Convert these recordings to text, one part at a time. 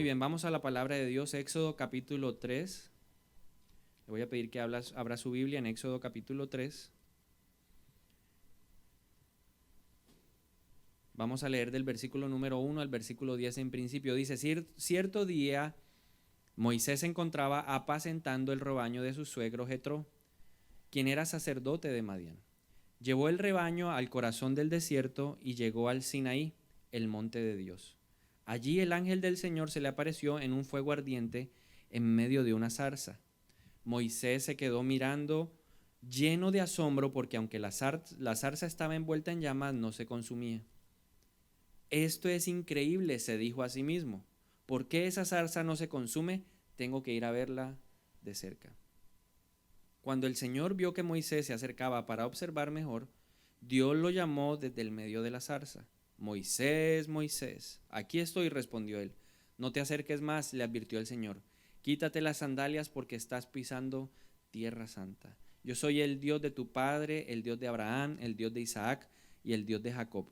Muy bien, vamos a la palabra de Dios, Éxodo capítulo 3. Le voy a pedir que abra su Biblia en Éxodo capítulo 3. Vamos a leer del versículo número 1 al versículo 10 en principio. Dice, cierto día Moisés se encontraba apacentando el rebaño de su suegro Jetro, quien era sacerdote de Madián. Llevó el rebaño al corazón del desierto y llegó al Sinaí, el monte de Dios. Allí el ángel del Señor se le apareció en un fuego ardiente en medio de una zarza. Moisés se quedó mirando lleno de asombro porque aunque la zarza estaba envuelta en llamas, no se consumía. Esto es increíble, se dijo a sí mismo. ¿Por qué esa zarza no se consume? Tengo que ir a verla de cerca. Cuando el Señor vio que Moisés se acercaba para observar mejor, Dios lo llamó desde el medio de la zarza. Moisés, Moisés. Aquí estoy, respondió él. No te acerques más, le advirtió el Señor. Quítate las sandalias porque estás pisando tierra santa. Yo soy el Dios de tu padre, el Dios de Abraham, el Dios de Isaac y el Dios de Jacob.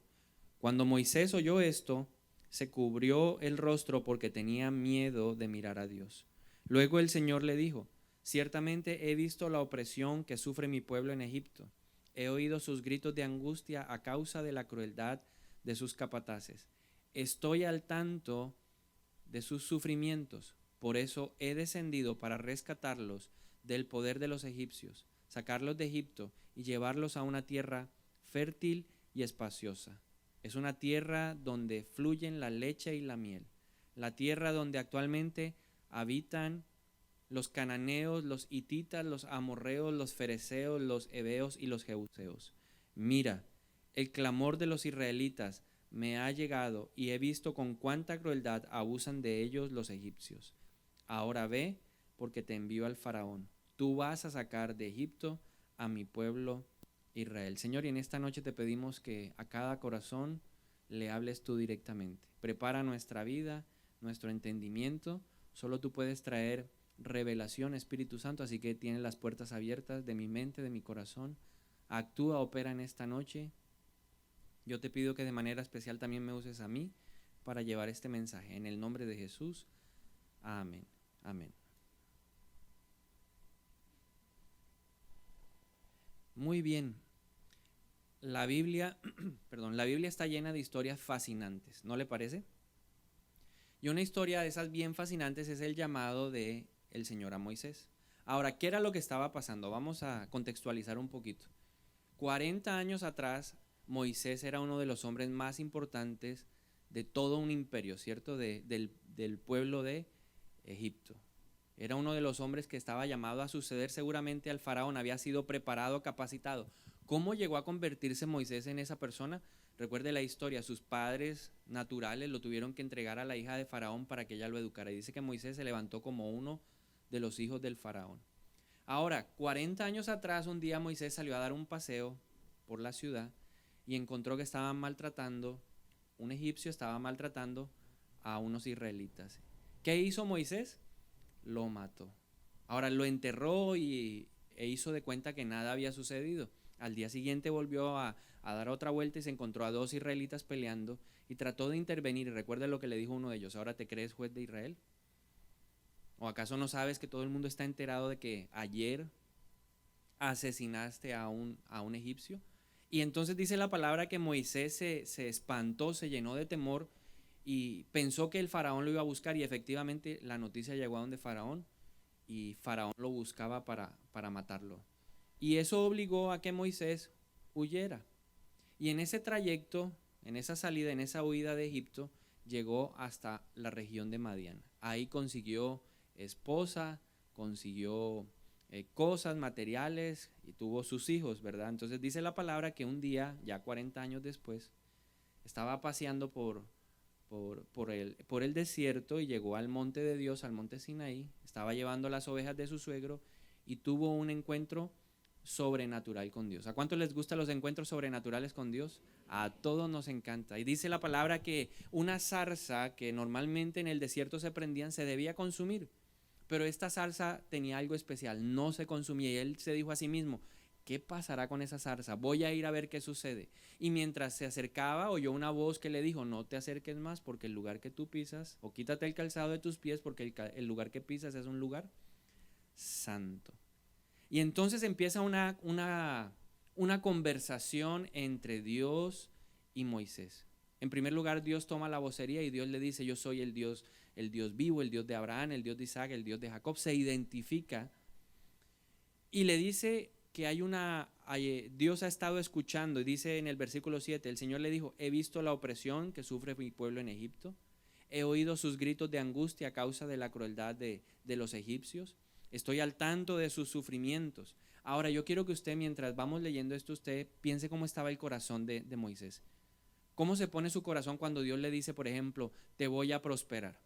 Cuando Moisés oyó esto, se cubrió el rostro porque tenía miedo de mirar a Dios. Luego el Señor le dijo, ciertamente he visto la opresión que sufre mi pueblo en Egipto. He oído sus gritos de angustia a causa de la crueldad de sus capataces. Estoy al tanto de sus sufrimientos. Por eso he descendido para rescatarlos del poder de los egipcios, sacarlos de Egipto y llevarlos a una tierra fértil y espaciosa. Es una tierra donde fluyen la leche y la miel, la tierra donde actualmente habitan los cananeos, los hititas, los amorreos, los fereceos, los heveos y los jebuseos. Mira, el clamor de los israelitas me ha llegado y he visto con cuánta crueldad abusan de ellos los egipcios. Ahora ve, porque te envío al faraón. Tú vas a sacar de Egipto a mi pueblo Israel. Señor, y en esta noche te pedimos que a cada corazón le hables tú directamente. Prepara nuestra vida, nuestro entendimiento. Solo tú puedes traer revelación, Espíritu Santo, así que tienes las puertas abiertas de mi mente, de mi corazón. Actúa, opera en esta noche. Yo te pido que de manera especial también me uses a mí para llevar este mensaje. En el nombre de Jesús. Amén. Amén. Muy bien. La Biblia, la Biblia está llena de historias fascinantes, ¿no le parece? Y una historia de esas bien fascinantes es el llamado de el Señor a Moisés. Ahora, ¿qué era lo que estaba pasando? Vamos a contextualizar un poquito. 40 años atrás, Moisés era uno de los hombres más importantes de todo un imperio, ¿cierto? Del pueblo de Egipto. Era uno de los hombres que estaba llamado a suceder seguramente al faraón, había sido preparado, capacitado. ¿Cómo llegó a convertirse Moisés en esa persona? Recuerde la historia, sus padres naturales lo tuvieron que entregar a la hija de faraón para que ella lo educara. Y dice que Moisés se levantó como uno de los hijos del faraón. Ahora, 40 años atrás, un día Moisés salió a dar un paseo por la ciudad y encontró que estaban maltratando, un egipcio estaba maltratando a unos israelitas. ¿Qué hizo Moisés? Lo mató. Ahora lo enterró e hizo de cuenta que nada había sucedido. Al día siguiente volvió a dar otra vuelta y se encontró a dos israelitas peleando y trató de intervenir. Y recuerda lo que le dijo uno de ellos, ¿ahora te crees juez de Israel? ¿O acaso no sabes que todo el mundo está enterado de que ayer asesinaste a un egipcio? Y entonces dice la palabra que Moisés se espantó, se llenó de temor y pensó que el faraón lo iba a buscar y efectivamente la noticia llegó a donde faraón y faraón lo buscaba para matarlo. Y eso obligó a que Moisés huyera. Y en ese trayecto, en esa salida, en esa huida de Egipto, llegó hasta la región de Madián. Ahí consiguió esposa, consiguió cosas, materiales y tuvo sus hijos, ¿verdad? Entonces dice la palabra que un día, ya 40 años después, estaba paseando por el desierto y llegó al monte de Dios, al monte Sinaí, estaba llevando las ovejas de su suegro y tuvo un encuentro sobrenatural con Dios. ¿A cuántos les gustan los encuentros sobrenaturales con Dios? A todos nos encanta. Y dice la palabra que una zarza que normalmente en el desierto se prendían se debía consumir, pero esta zarza tenía algo especial, no se consumía y él se dijo a sí mismo, ¿qué pasará con esa zarza? Voy a ir a ver qué sucede. Y mientras se acercaba, oyó una voz que le dijo, no te acerques más porque el lugar que tú pisas, o quítate el calzado de tus pies porque el lugar que pisas es un lugar santo. Y entonces empieza una conversación entre Dios y Moisés. En primer lugar, Dios toma la vocería y Dios le dice, yo soy el Dios vivo, el Dios de Abraham, el Dios de Isaac, el Dios de Jacob. Se identifica y le dice que Dios ha estado escuchando, y dice en el versículo 7, el Señor le dijo, he visto la opresión que sufre mi pueblo en Egipto, he oído sus gritos de angustia a causa de la crueldad de los egipcios, estoy al tanto de sus sufrimientos. Ahora yo quiero que usted, mientras vamos leyendo esto, usted piense cómo estaba el corazón de Moisés. ¿Cómo se pone su corazón cuando Dios le dice, por ejemplo, te voy a prosperar?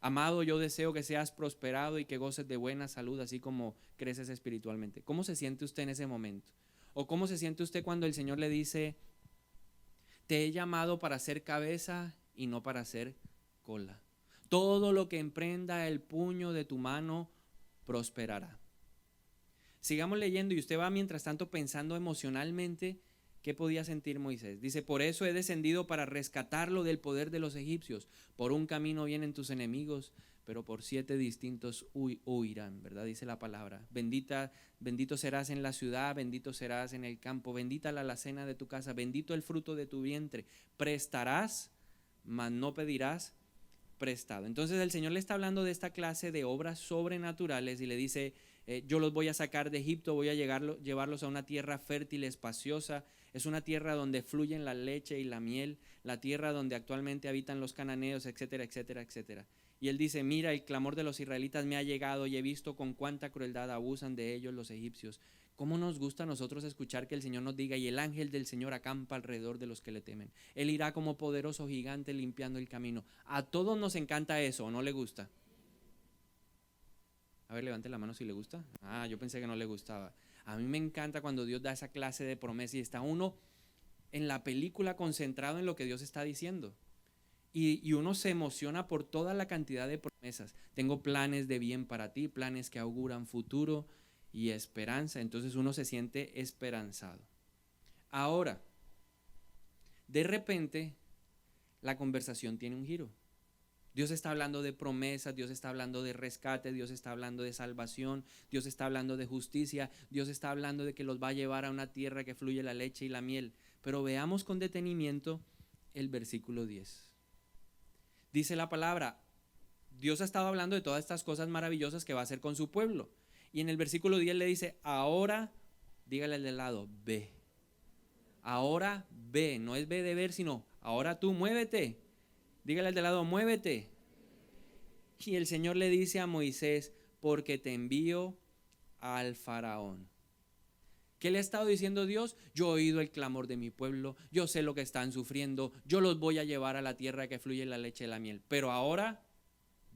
Amado, yo deseo que seas prosperado y que goces de buena salud, así como creces espiritualmente. ¿Cómo se siente usted en ese momento? ¿O cómo se siente usted cuando el Señor le dice, te he llamado para ser cabeza y no para ser cola? Todo lo que emprenda el puño de tu mano prosperará. Sigamos leyendo y usted va mientras tanto pensando emocionalmente qué podía sentir Moisés. Dice, por eso he descendido para rescatarlo del poder de los egipcios. Por un camino vienen tus enemigos, pero por 7 distintos huirán, ¿verdad? Dice la palabra. Bendito serás en la ciudad, bendito serás en el campo, bendita la alacena de tu casa, bendito el fruto de tu vientre. Prestarás, mas no pedirás prestado. Entonces el Señor le está hablando de esta clase de obras sobrenaturales y le dice, yo los voy a sacar de Egipto, voy a llevarlos a una tierra fértil, espaciosa. Es una tierra donde fluyen la leche y la miel, la tierra donde actualmente habitan los cananeos, etcétera, etcétera, etcétera. Y él dice, mira, el clamor de los israelitas me ha llegado y he visto con cuánta crueldad abusan de ellos los egipcios. ¿Cómo nos gusta a nosotros escuchar que el Señor nos diga, y el ángel del Señor acampa alrededor de los que le temen? Él irá como poderoso gigante limpiando el camino. A todos nos encanta eso, ¿o no le gusta? A ver, levante la mano si le gusta. Ah, yo pensé que no le gustaba. A mí me encanta cuando Dios da esa clase de promesa y está uno en la película concentrado en lo que Dios está diciendo. Y uno se emociona por toda la cantidad de promesas. Tengo planes de bien para ti, planes que auguran futuro y esperanza. Entonces uno se siente esperanzado. Ahora, de repente, la conversación tiene un giro. Dios está hablando de promesas, Dios está hablando de rescate, Dios está hablando de salvación, Dios está hablando de justicia, Dios está hablando de que los va a llevar a una tierra que fluye la leche y la miel. Pero veamos con detenimiento el versículo 10. Dice la palabra, Dios ha estado hablando de todas estas cosas maravillosas que va a hacer con su pueblo. Y en el versículo 10 le dice, ahora, dígale al de lado, ve. Ahora ve, no es ve de ver, sino ahora tú muévete. Dígale al de lado, muévete. Y el Señor le dice a Moisés, porque te envío al faraón. ¿Qué le ha estado diciendo Dios? Yo he oído el clamor de mi pueblo, yo sé lo que están sufriendo, yo los voy a llevar a la tierra que fluye la leche y la miel. Pero ahora,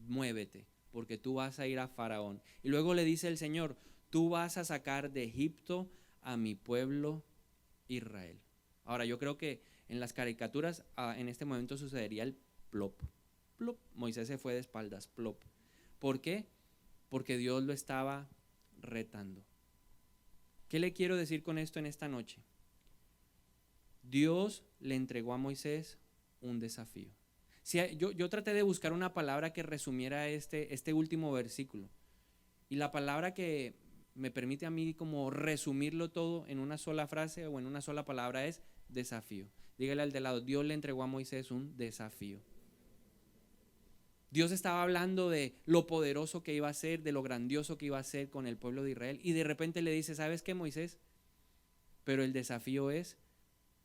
muévete, porque tú vas a ir a faraón. Y luego le dice el Señor, tú vas a sacar de Egipto a mi pueblo Israel. Ahora, yo creo que en las caricaturas en este momento sucedería el plop, plop. Moisés se fue de espaldas, plop. ¿Por qué? Porque Dios lo estaba retando. ¿Qué le quiero decir con esto en esta noche? Dios le entregó a Moisés un desafío. Yo traté de buscar una palabra que resumiera este último versículo. Y la palabra que me permite a mí como resumirlo todo en una sola frase o en una sola palabra es desafío. Dígale al de lado, Dios le entregó a Moisés un desafío. Dios estaba hablando de lo poderoso que iba a ser, de lo grandioso que iba a ser con el pueblo de Israel. Y de repente le dice, ¿sabes qué, Moisés? Pero el desafío es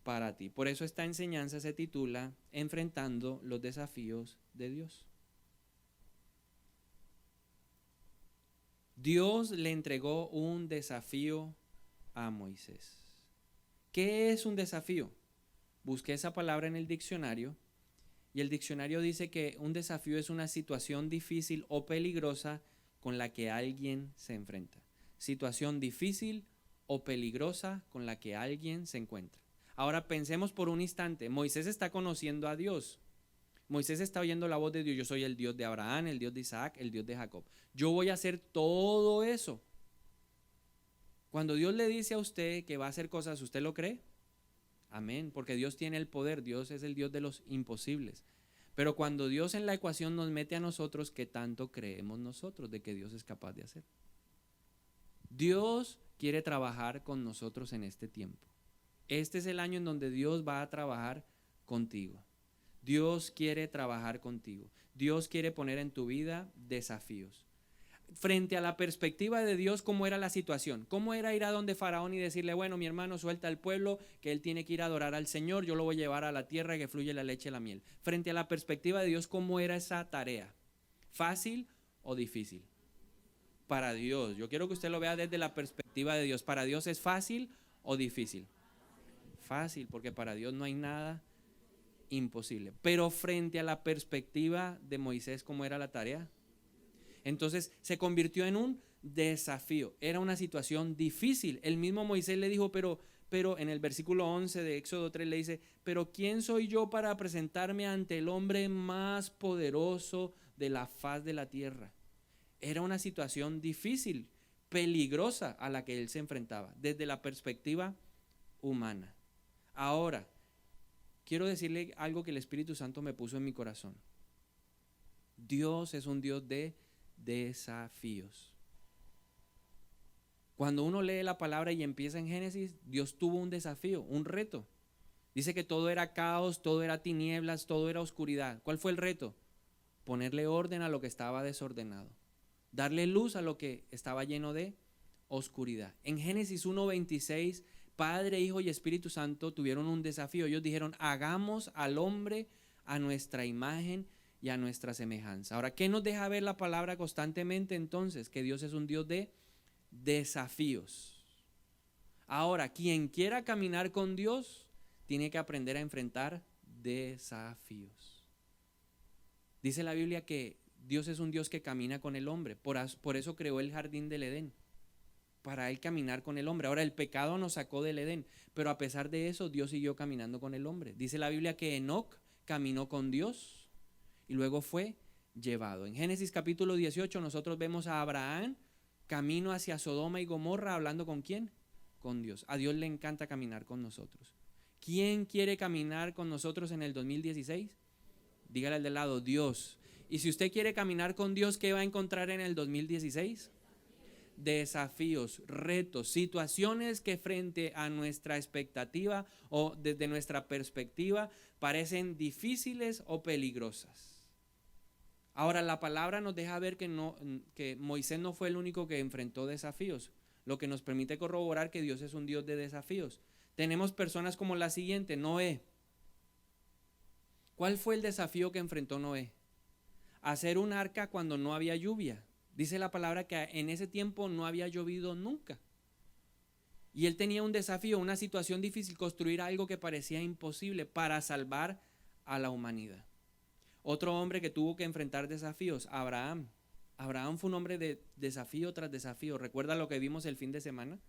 para ti. Por eso esta enseñanza se titula Enfrentando los desafíos de Dios. Dios le entregó un desafío a Moisés. ¿Qué es un desafío? Busqué esa palabra en el diccionario. Y el diccionario dice que un desafío es una situación difícil o peligrosa con la que alguien se enfrenta. Situación difícil o peligrosa con la que alguien se encuentra. Ahora pensemos por un instante, Moisés está conociendo a Dios. Moisés está oyendo la voz de Dios. Yo soy el Dios de Abraham, el Dios de Isaac, el Dios de Jacob. Yo voy a hacer todo eso. Cuando Dios le dice a usted que va a hacer cosas, ¿usted lo cree? Amén, porque Dios tiene el poder, Dios es el Dios de los imposibles. Pero cuando Dios en la ecuación nos mete a nosotros, ¿qué tanto creemos nosotros de que Dios es capaz de hacer? Dios quiere trabajar con nosotros en este tiempo. Este es el año en donde Dios va a trabajar contigo. Dios quiere trabajar contigo. Dios quiere poner en tu vida desafíos. Frente a la perspectiva de Dios, ¿cómo era la situación? ¿Cómo era ir a donde Faraón y decirle, bueno, mi hermano, suelta al pueblo, que él tiene que ir a adorar al Señor, yo lo voy a llevar a la tierra que fluye la leche y la miel? Frente a la perspectiva de Dios, ¿cómo era esa tarea? ¿Fácil o difícil? Para Dios, yo quiero que usted lo vea desde la perspectiva de Dios. ¿Para Dios es fácil o difícil? Fácil, porque para Dios no hay nada imposible. Pero frente a la perspectiva de Moisés, ¿cómo era la tarea? Entonces se convirtió en un desafío. Era una situación difícil. El mismo Moisés le dijo, pero en el versículo 11 de Éxodo 3 le dice, pero ¿quién soy yo para presentarme ante el hombre más poderoso de la faz de la tierra? Era una situación difícil, peligrosa a la que él se enfrentaba, desde la perspectiva humana. Ahora, quiero decirle algo que el Espíritu Santo me puso en mi corazón. Dios es un Dios de desafíos. Cuando uno lee la palabra y empieza en Génesis, Dios tuvo un desafío, un reto. Dice que todo era caos, todo era tinieblas, todo era oscuridad. ¿Cuál fue el reto? Ponerle orden a lo que estaba desordenado. Darle luz a lo que estaba lleno de oscuridad. En Génesis 1:26, Padre, Hijo y Espíritu Santo tuvieron un desafío. Ellos dijeron, hagamos al hombre a nuestra imagen y a nuestra semejanza. Ahora, ¿qué nos deja ver la palabra constantemente entonces? Que Dios es un Dios de desafíos. Ahora, quien quiera caminar con Dios tiene que aprender a enfrentar desafíos. Dice la Biblia que Dios es un Dios que camina con el hombre. Por eso creó el jardín del Edén, para él caminar con el hombre. Ahora, el pecado nos sacó del Edén, pero a pesar de eso, Dios siguió caminando con el hombre. Dice la Biblia que Enoc caminó con Dios y luego fue llevado. En Génesis capítulo 18 nosotros vemos a Abraham camino hacia Sodoma y Gomorra, hablando ¿con quién? Con Dios. A Dios le encanta caminar con nosotros. ¿Quién quiere caminar con nosotros en el 2016? Dígale al de lado, Dios. Y si usted quiere caminar con Dios, ¿qué va a encontrar en el 2016? Desafíos, retos, situaciones que frente a nuestra expectativa o desde nuestra perspectiva parecen difíciles o peligrosas. Ahora, la palabra nos deja ver que Moisés no fue el único que enfrentó desafíos, lo que nos permite corroborar que Dios es un Dios de desafíos. Tenemos personas como la siguiente, Noé. ¿Cuál fue el desafío que enfrentó Noé? Hacer un arca cuando no había lluvia. Dice la palabra que en ese tiempo no había llovido nunca. Y él tenía un desafío, una situación difícil, construir algo que parecía imposible para salvar a la humanidad. Otro hombre que tuvo que enfrentar desafíos, Abraham. Abraham fue un hombre de desafío tras desafío. ¿Recuerda lo que vimos el fin de semana?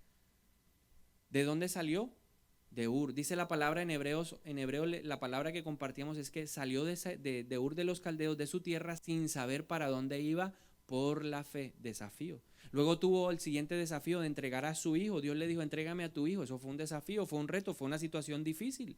¿De dónde salió? De Ur. Dice la palabra en hebreo la palabra que compartíamos es que salió de Ur de los caldeos, de su tierra, sin saber para dónde iba, por la fe. Desafío. Luego tuvo el siguiente desafío de entregar a su hijo. Dios le dijo, entrégame a tu hijo. Eso fue un desafío, fue un reto, fue una situación difícil.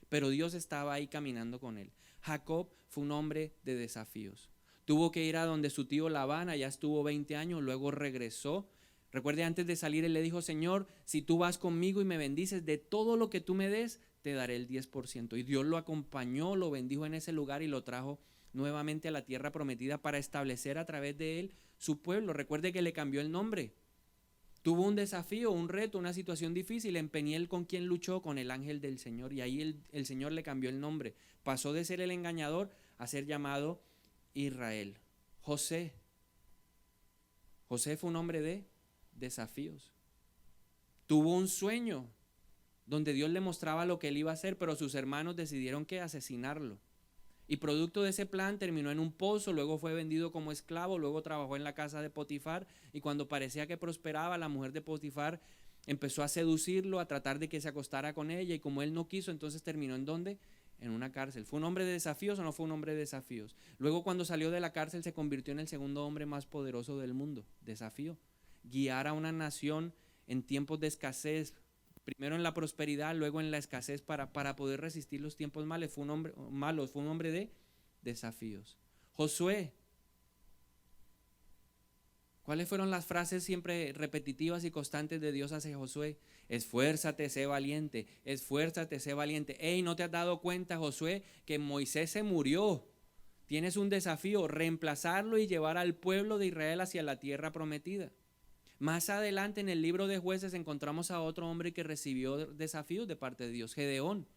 Pero Dios estaba ahí caminando con él. Jacob fue un hombre de desafíos. Tuvo que ir a donde su tío Labán, allá estuvo 20 años, luego regresó. Recuerde, antes de salir él le dijo, Señor, si tú vas conmigo y me bendices, de todo lo que tú me des, te daré el 10%. Y Dios lo acompañó, lo bendijo en ese lugar y lo trajo nuevamente a la tierra prometida para establecer a través de él su pueblo. Recuerde que le cambió el nombre. Tuvo un desafío, un reto, una situación difícil. En Peniel, ¿con quién luchó? Con el ángel del Señor. Y ahí el Señor le cambió el nombre. Pasó de ser el engañador a ser llamado Israel. José fue un hombre de desafíos. Tuvo un sueño donde Dios le mostraba lo que él iba a hacer, pero sus hermanos decidieron que asesinarlo. Y producto de ese plan terminó en un pozo, luego fue vendido como esclavo, luego trabajó en la casa de Potifar y cuando parecía que prosperaba, la mujer de Potifar empezó a seducirlo, a tratar de que se acostara con ella y como él no quiso, entonces terminó ¿en dónde? En una cárcel. ¿Fue un hombre de desafíos o no fue un hombre de desafíos? Luego cuando salió de la cárcel se convirtió en el segundo hombre más poderoso del mundo. Desafío. Guiar a una nación en tiempos de escasez, primero en la prosperidad, luego en la escasez para poder resistir los tiempos malos. Fue un hombre de desafíos. Josué, ¿cuáles fueron las frases siempre repetitivas y constantes de Dios hacia Josué? Esfuérzate, sé valiente, esfuérzate, sé valiente. Ey, ¿no te has dado cuenta, Josué, que Moisés se murió? Tienes un desafío, reemplazarlo y llevar al pueblo de Israel hacia la tierra prometida. Más adelante en el libro de Jueces encontramos a otro hombre que recibió desafíos de parte de Dios, Gedeón.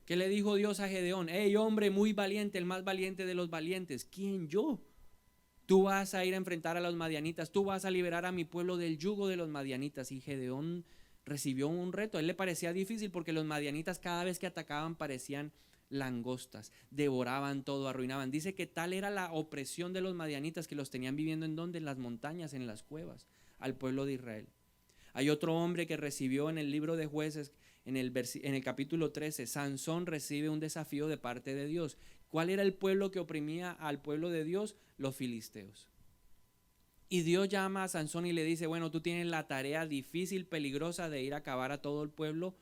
¿Qué le dijo Dios a Gedeón? Hey, hombre muy valiente, el más valiente de los valientes. ¿Quién, yo? Tú vas a ir a enfrentar a los madianitas, tú vas a liberar a mi pueblo del yugo de los madianitas. Y Gedeón recibió un reto. A él le parecía difícil porque los madianitas cada vez que atacaban parecían langostas, devoraban todo, arruinaban. Dice que tal era la opresión de los madianitas que los tenían viviendo en donde, en las montañas, en las cuevas, al pueblo de Israel. Hay otro hombre que recibió en el libro de Jueces, en el capítulo 13, Sansón recibe un desafío de parte de Dios. ¿Cuál era el pueblo que oprimía al pueblo de Dios? Los filisteos. Y Dios llama a Sansón y le dice, bueno, tú tienes la tarea difícil, peligrosa de ir a acabar a todo el pueblo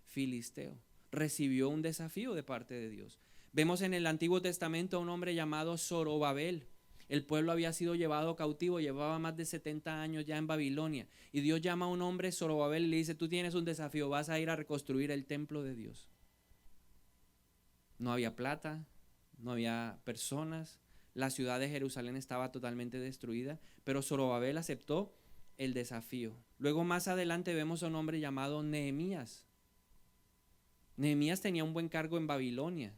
filisteo. Recibió un desafío de parte de Dios. Vemos en el Antiguo Testamento a un hombre llamado Zorobabel. El pueblo había sido llevado cautivo, llevaba más de 70 años ya en Babilonia. Y Dios llama a un hombre, Zorobabel, y le dice, tú tienes un desafío, vas a ir a reconstruir el templo de Dios. No había plata, no había personas, la ciudad de Jerusalén estaba totalmente destruida, pero Zorobabel aceptó el desafío. Luego más adelante vemos a un hombre llamado Nehemías. Nehemías tenía un buen cargo en Babilonia,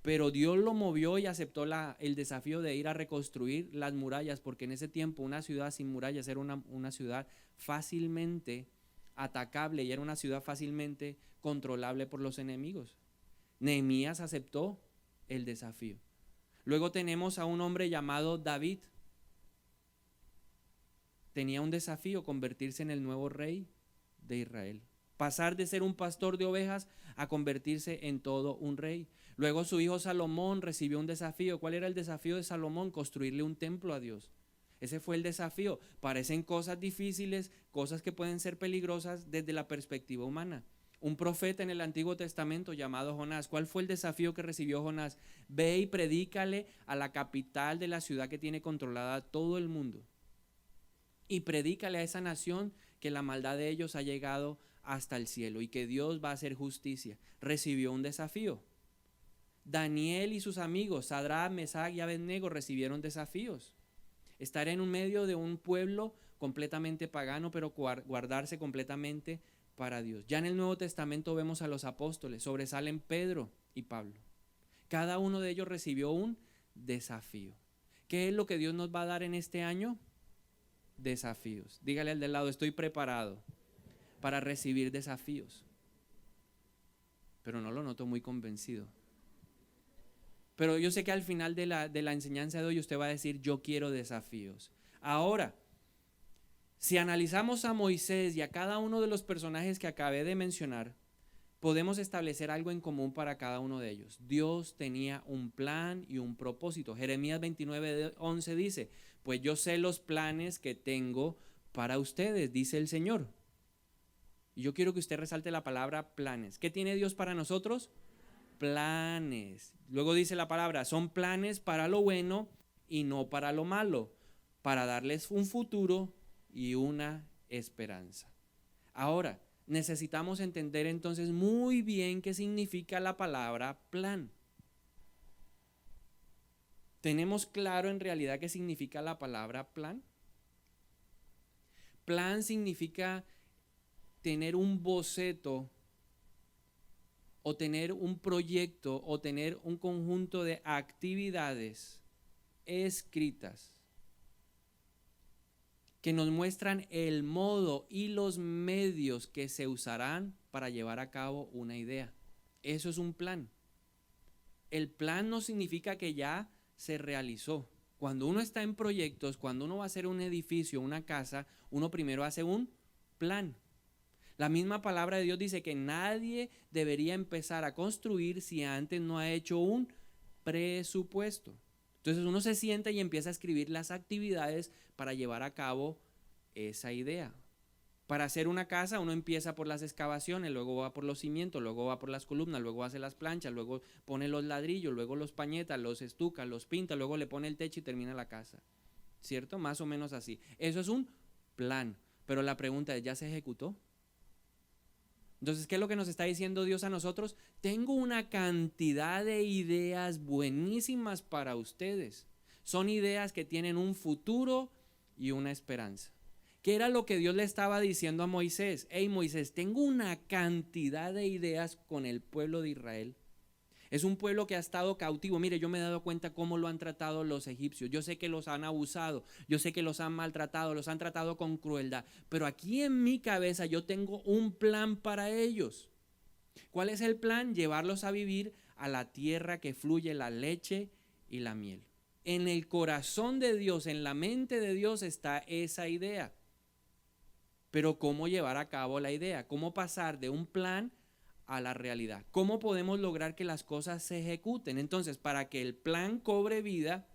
pero Dios lo movió y aceptó el desafío de ir a reconstruir las murallas, porque en ese tiempo una ciudad sin murallas era una ciudad fácilmente atacable y era una ciudad fácilmente controlable por los enemigos. Nehemías aceptó el desafío. Luego tenemos a un hombre llamado David. Tenía un desafío, convertirse en el nuevo rey de Israel. Pasar de ser un pastor de ovejas a convertirse en todo un rey. Luego su hijo Salomón recibió un desafío. ¿Cuál era el desafío de Salomón? Construirle un templo a Dios. Ese fue el desafío. Parecen cosas difíciles, cosas que pueden ser peligrosas desde la perspectiva humana. Un profeta en el Antiguo Testamento llamado Jonás. ¿Cuál fue el desafío que recibió Jonás? Ve y predícale a la capital de la ciudad que tiene controlada todo el mundo. Y predícale a esa nación que la maldad de ellos ha llegado hasta el cielo y que Dios va a hacer justicia. Recibió un desafío. Daniel y sus amigos, Sadrach, Mesach y Abednego, recibieron desafíos. Estar en un medio de un pueblo completamente pagano, pero guardarse completamente para Dios. Ya en el Nuevo Testamento vemos a los apóstoles, sobresalen Pedro y Pablo. Cada uno de ellos recibió un desafío. ¿Qué es lo que Dios nos va a dar en este año? Desafíos. Dígale al del lado, estoy preparado para recibir desafíos. Pero no lo noto muy convencido. Pero yo sé que al final de la enseñanza de hoy usted va a decir, yo quiero desafíos. Ahora, si analizamos a Moisés y a cada uno de los personajes que acabé de mencionar, podemos establecer algo en común para cada uno de ellos. Dios tenía un plan y un propósito. Jeremías 29:11 dice, pues yo sé los planes que tengo para ustedes, dice el Señor. Y yo quiero que usted resalte la palabra planes. ¿Qué tiene Dios para nosotros? Planes. Luego dice la palabra, son planes para lo bueno y no para lo malo, para darles un futuro y una esperanza. Ahora, necesitamos entender entonces muy bien qué significa la palabra plan. ¿Tenemos claro en realidad qué significa la palabra plan? Plan significa tener un boceto o tener un proyecto o tener un conjunto de actividades escritas que nos muestran el modo y los medios que se usarán para llevar a cabo una idea. Eso es un plan. El plan no significa que ya se realizó. Cuando uno está en proyectos, cuando uno va a hacer un edificio, una casa, uno primero hace un plan. La misma palabra de Dios dice que nadie debería empezar a construir si antes no ha hecho un presupuesto. Entonces uno se sienta y empieza a escribir las actividades para llevar a cabo esa idea. Para hacer una casa uno empieza por las excavaciones, luego va por los cimientos, luego va por las columnas, luego hace las planchas, luego pone los ladrillos, luego los pañeta, los estuca, los pinta, luego le pone el techo y termina la casa. ¿Cierto? Más o menos así. Eso es un plan. Pero la pregunta es, ¿ya se ejecutó? Entonces, ¿qué es lo que nos está diciendo Dios a nosotros? Tengo una cantidad de ideas buenísimas para ustedes. Son ideas que tienen un futuro y una esperanza. ¿Qué era lo que Dios le estaba diciendo a Moisés? Hey Moisés, tengo una cantidad de ideas con el pueblo de Israel. Es un pueblo que ha estado cautivo. Mire, yo me he dado cuenta cómo lo han tratado los egipcios. Yo sé que los han abusado, yo sé que los han maltratado, los han tratado con crueldad. Pero aquí en mi cabeza yo tengo un plan para ellos. ¿Cuál es el plan? Llevarlos a vivir a la tierra que fluye la leche y la miel. En el corazón de Dios, en la mente de Dios está esa idea. Pero ¿cómo llevar a cabo la idea? ¿Cómo pasar de un plan a la realidad? ¿Cómo podemos lograr que las cosas se ejecuten? Entonces, para que el plan cobre vida,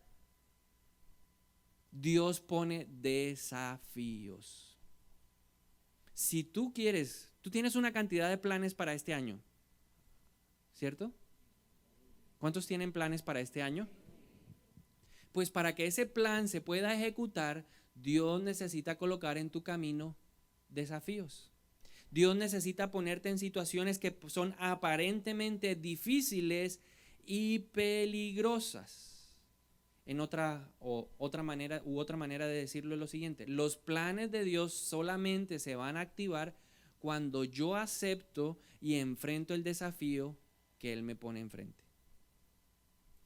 Dios pone desafíos. Si tú quieres, tú tienes una cantidad de planes para este año, ¿cierto? ¿Cuántos tienen planes para este año? Pues para que ese plan se pueda ejecutar, Dios necesita colocar en tu camino desafíos. Dios necesita ponerte en situaciones que son aparentemente difíciles y peligrosas. En otra manera de decirlo es lo siguiente: los planes de Dios solamente se van a activar cuando yo acepto y enfrento el desafío que Él me pone enfrente.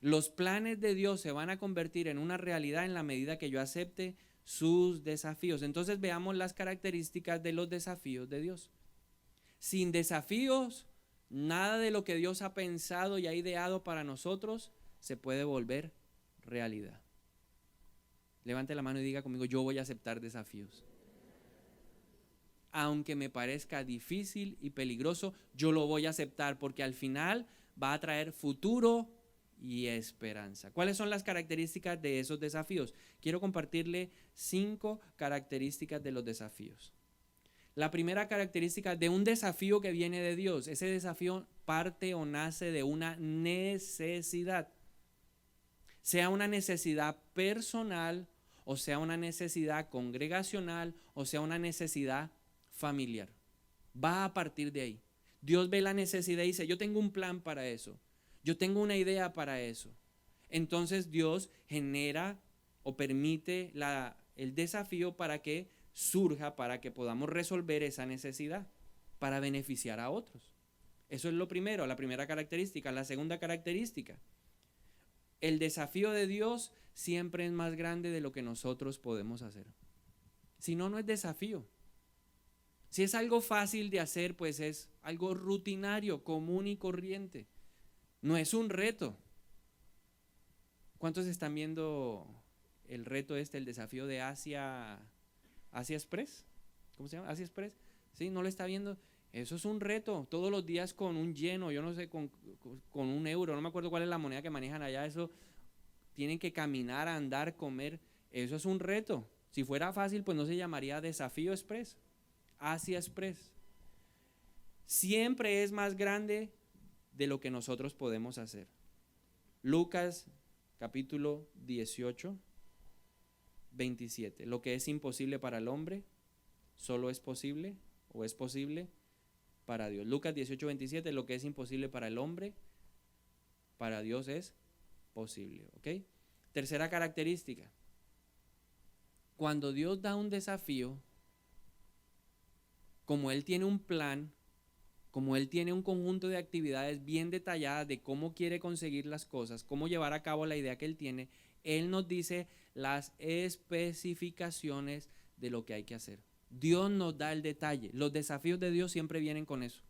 Los planes de Dios se van a convertir en una realidad en la medida que yo acepte sus desafíos. Entonces veamos las características de los desafíos de Dios. Sin desafíos, nada de lo que Dios ha pensado y ha ideado para nosotros se puede volver realidad. Levante la mano y diga conmigo: yo voy a aceptar desafíos. Aunque me parezca difícil y peligroso, yo lo voy a aceptar porque al final va a traer futuro y esperanza. ¿Cuáles son las características de esos desafíos? Quiero compartirle 5 características de los desafíos. La primera característica de un desafío que viene de Dios: ese desafío parte o nace de una necesidad. Sea una necesidad personal, o sea una necesidad congregacional, o sea una necesidad familiar. Va a partir de ahí. Dios ve la necesidad y dice: yo tengo un plan para eso. Yo tengo una idea para eso. Entonces Dios genera o permite el desafío para que surja, para que podamos resolver esa necesidad, para beneficiar a otros. Eso es lo primero, la primera característica. La segunda característica: el desafío de Dios siempre es más grande de lo que nosotros podemos hacer. Si no, no es desafío. Si es algo fácil de hacer, pues es algo rutinario, común y corriente. No es un reto. ¿Cuántos están viendo el reto el desafío de Asia Express? ¿Cómo se llama? Asia Express. ¿Sí? ¿No lo está viendo? Eso es un reto. Todos los días con un lleno, yo no sé, con €1, no me acuerdo cuál es la moneda que manejan allá. Eso tienen que caminar, andar, comer. Eso es un reto. Si fuera fácil, pues no se llamaría Desafío Express. Asia Express. Siempre es más grande de lo que nosotros podemos hacer. Lucas capítulo 18, 27. Lo que es imposible para el hombre, solo es posible o es posible para Dios. Lucas 18, 27. Lo que es imposible para el hombre, para Dios es posible. ¿Ok? Tercera característica: cuando Dios da un desafío, como Él tiene un plan, como Él tiene un conjunto de actividades bien detalladas de cómo quiere conseguir las cosas, cómo llevar a cabo la idea que Él tiene, Él nos dice las especificaciones de lo que hay que hacer. Dios nos da el detalle. Los desafíos de Dios siempre vienen con eso,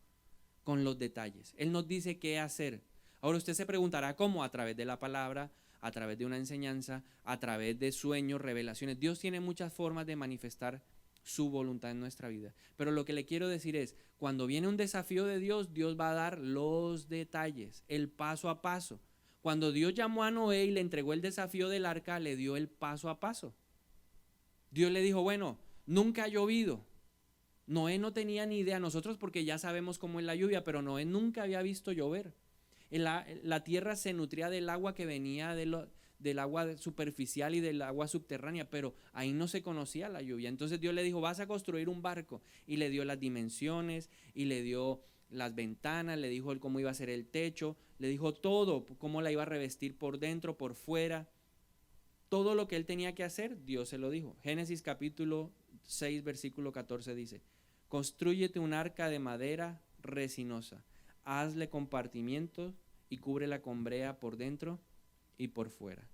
con los detalles. Él nos dice qué hacer. Ahora usted se preguntará cómo: a través de la palabra, a través de una enseñanza, a través de sueños, revelaciones. Dios tiene muchas formas de manifestar su voluntad en nuestra vida. Pero lo que le quiero decir es: cuando viene un desafío de Dios, Dios va a dar los detalles, el paso a paso. Cuando Dios llamó a Noé y le entregó el desafío del arca, le dio el paso a paso. Dios le dijo: bueno, nunca ha llovido, Noé no tenía ni idea, nosotros porque ya sabemos cómo es la lluvia, pero Noé nunca había visto llover. La tierra se nutría del agua que venía del agua superficial y del agua subterránea, pero ahí no se conocía la lluvia. Entonces Dios le dijo, vas a construir un barco, y le dio las dimensiones, y le dio las ventanas, le dijo cómo iba a ser el techo, le dijo todo, cómo la iba a revestir por dentro, por fuera. Todo lo que él tenía que hacer, Dios se lo dijo. Génesis capítulo 6, versículo 14 dice, Constrúyete un arca de madera resinosa, hazle compartimientos y cúbrela con brea por dentro y por fuera.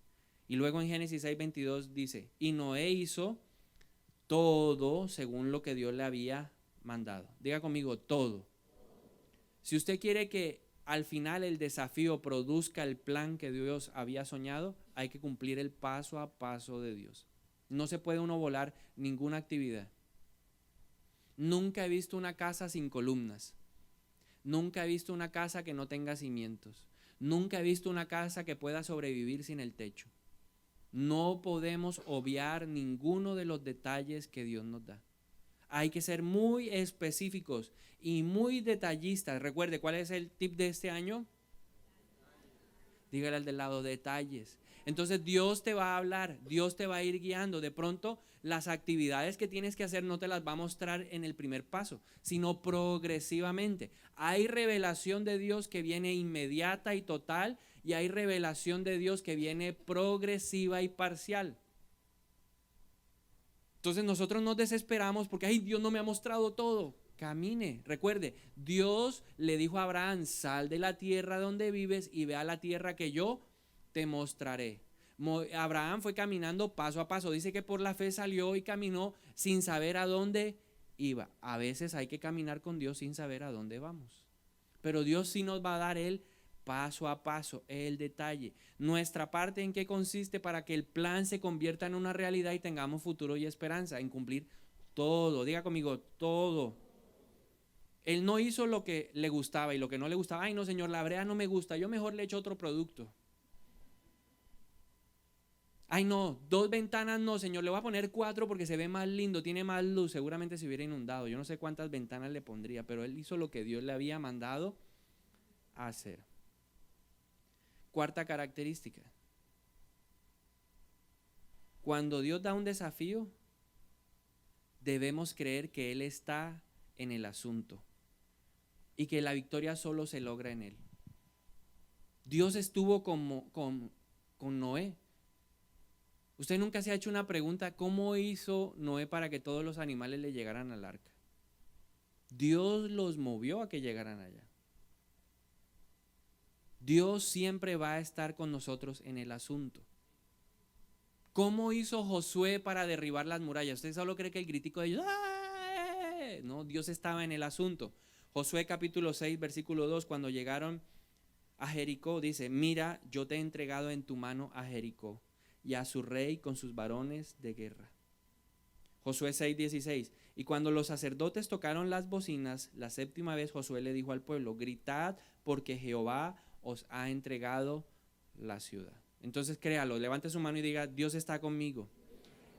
Y luego en Génesis 6:22 dice, y Noé hizo todo según lo que Dios le había mandado. Diga conmigo, todo. Si usted quiere que al final el desafío produzca el plan que Dios había soñado, hay que cumplir el paso a paso de Dios. No se puede uno volar ninguna actividad. Nunca he visto una casa sin columnas. Nunca he visto una casa que no tenga cimientos. Nunca he visto una casa que pueda sobrevivir sin el techo. No podemos obviar ninguno de los detalles que Dios nos da. Hay que ser muy específicos y muy detallistas. Recuerde, ¿cuál es el tip de este año? Dígale al del lado, detalles. Entonces Dios te va a hablar, Dios te va a ir guiando. De pronto las actividades que tienes que hacer no te las va a mostrar en el primer paso, sino progresivamente. Hay revelación de Dios que viene inmediata y total, y hay revelación de Dios que viene progresiva y parcial. Entonces nosotros nos desesperamos porque, ay, Dios no me ha mostrado todo. Camine, recuerde, Dios le dijo a Abraham, sal de la tierra donde vives y ve a la tierra que yo te mostraré. Abraham fue caminando paso a paso, dice que por la fe salió y caminó sin saber a dónde iba. A veces hay que caminar con Dios sin saber a dónde vamos, pero Dios sí nos va a dar el paso a paso, el detalle. Nuestra parte, ¿en qué consiste para que el plan se convierta en una realidad y tengamos futuro y esperanza? En cumplir todo, diga conmigo, todo. Él no hizo lo que le gustaba y lo que no le gustaba. Ay, no, Señor, la brea no me gusta, yo mejor le echo otro producto. Ay, no, 2 ventanas no, Señor, le voy a poner 4 porque se ve más lindo, tiene más luz. Seguramente se hubiera inundado. Yo no sé cuántas ventanas le pondría, pero él hizo lo que Dios le había mandado a hacer. Cuarta característica. Cuando Dios da un desafío, debemos creer que Él está en el asunto y que la victoria solo se logra en Él. Dios estuvo con Noé. Usted nunca se ha hecho una pregunta, ¿cómo hizo Noé para que todos los animales le llegaran al arca? Dios los movió a que llegaran allá. Dios siempre va a estar con nosotros en el asunto. ¿Cómo hizo Josué para derribar las murallas? ¿Usted solo cree que el gritico de ellos? ¡Ay! No, Dios estaba en el asunto. Josué capítulo 6, versículo 2, cuando llegaron a Jericó, dice, mira, yo te he entregado en tu mano a Jericó y a su rey con sus varones de guerra. Josué 6:16. Y cuando los sacerdotes tocaron las bocinas, la 7ª vez Josué le dijo al pueblo, gritad porque Jehová os ha entregado la ciudad. Entonces créalo, levante su mano y diga, Dios está conmigo.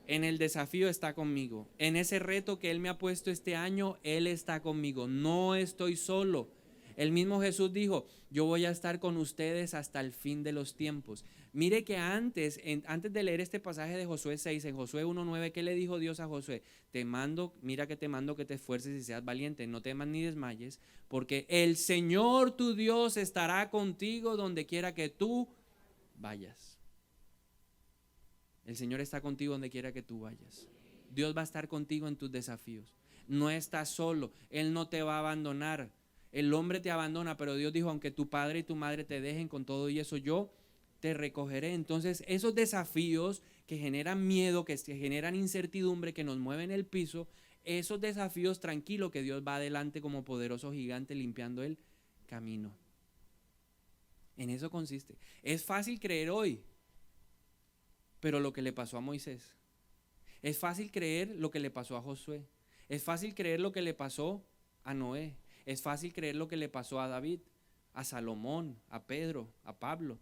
En el desafío está conmigo. En ese reto que Él me ha puesto este año, Él está conmigo. No estoy solo. El mismo Jesús dijo, yo voy a estar con ustedes hasta el fin de los tiempos. Mire que antes de leer este pasaje de Josué 6, en Josué 1:9, ¿qué le dijo Dios a Josué? Mira que te mando que te esfuerces y seas valiente, no temas ni desmayes, porque el Señor tu Dios estará contigo donde quiera que tú vayas. El Señor está contigo donde quiera que tú vayas. Dios va a estar contigo en tus desafíos. No estás solo, Él no te va a abandonar. El hombre te abandona, pero Dios dijo, aunque tu padre y tu madre te dejen con todo y eso, yo te recogeré. Entonces esos desafíos que generan miedo, que generan incertidumbre, que nos mueven el piso, esos desafíos, tranquilo que Dios va adelante como poderoso gigante limpiando el camino. En eso consiste. Es fácil creer hoy, pero lo que le pasó a Moisés. Es fácil creer lo que le pasó a Josué. Es fácil creer lo que le pasó a Noé. Es fácil creer lo que le pasó a David, a Salomón, a Pedro, a Pablo.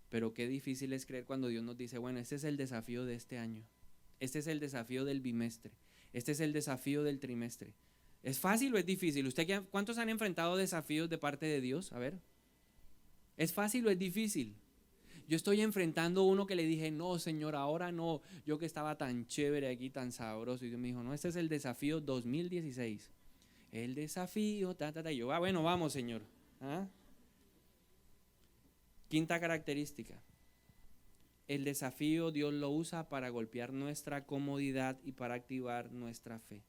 Pero qué difícil es creer cuando Dios nos dice, bueno, este es el desafío de este año. Este es el desafío del bimestre. Este es el desafío del trimestre. ¿Es fácil o es difícil? ¿Cuántos han enfrentado desafíos de parte de Dios? A ver. ¿Es fácil o es difícil? Yo estoy enfrentando uno que le dije, no, Señor, ahora no. Yo que estaba tan chévere aquí, tan sabroso. Y Dios me dijo, no, este es el desafío 2016. El desafío, Y yo, bueno, vamos, Señor. ¿Ah? Quinta característica. El desafío Dios lo usa para golpear nuestra comodidad y para activar nuestra fe.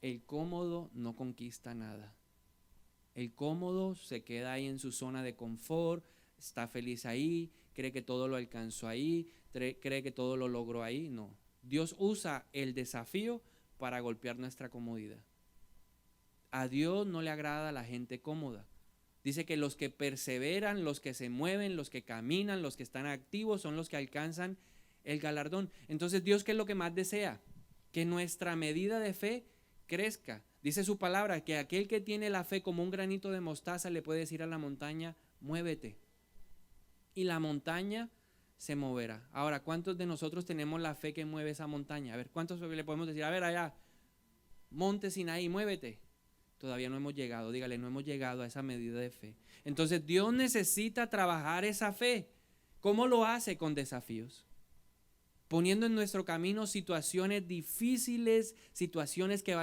El cómodo no conquista nada. El cómodo se queda ahí en su zona de confort, está feliz ahí, cree que todo lo alcanzó ahí, cree que todo lo logró ahí. No. Dios usa el desafío para golpear nuestra comodidad. A Dios no le agrada la gente cómoda. Dice que los que perseveran, los que se mueven, los que caminan, los que están activos son los que alcanzan el galardón. Entonces, ¿Dios qué es lo que más desea? Que nuestra medida de fe crezca. Dice su palabra que aquel que tiene la fe como un granito de mostaza le puede decir a la montaña, muévete. Y la montaña se moverá. Ahora, ¿cuántos de nosotros tenemos la fe que mueve esa montaña? A ver, ¿cuántos le podemos decir? A ver, allá, monte Sinaí, muévete. Todavía no hemos llegado, dígale, no hemos llegado a esa medida de fe. Entonces Dios necesita trabajar esa fe. ¿Cómo lo hace? Con desafíos. Poniendo en nuestro camino situaciones difíciles, situaciones que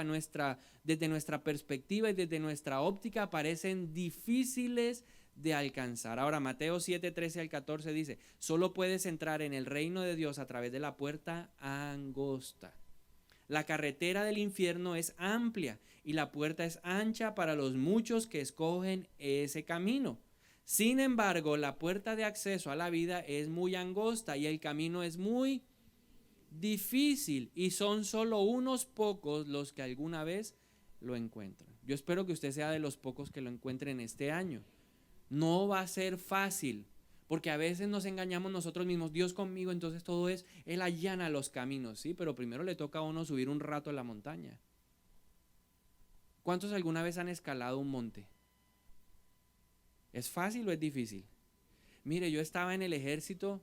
desde nuestra perspectiva y desde nuestra óptica parecen difíciles de alcanzar. Ahora Mateo 7, 13 al 14 dice, solo puedes entrar en el reino de Dios a través de la puerta angosta. La carretera del infierno es amplia y la puerta es ancha para los muchos que escogen ese camino. Sin embargo, la puerta de acceso a la vida es muy angosta y el camino es muy difícil y son solo unos pocos los que alguna vez lo encuentran. Yo espero que usted sea de los pocos que lo encuentren este año. No va a ser fácil. Porque a veces nos engañamos nosotros mismos, Dios conmigo, entonces todo es, Él allana los caminos, ¿sí? Pero primero le toca a uno subir un rato a la montaña. ¿Cuántos alguna vez han escalado un monte? ¿Es fácil o es difícil? Mire, yo estaba en el ejército